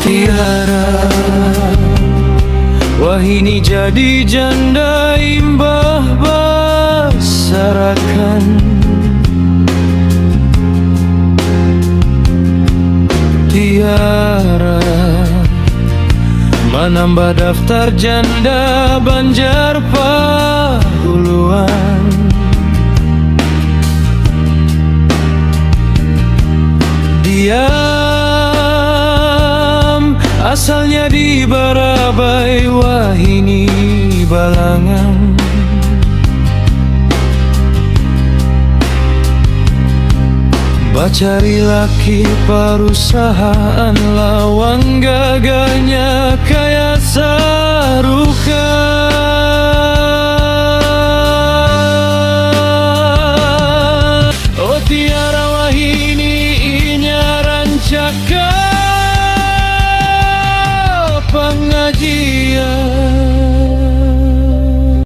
Tiara, wahini jadi janda imbah basarakan. Tiara menambah daftar janda Banjar Pahuluan. Diam, asalnya di Barabai, wahini Balangan. Bacari laki perusahaan, lawang gagahnya kaya saruka. Oh Tiara wahini inya rancaka pengajian.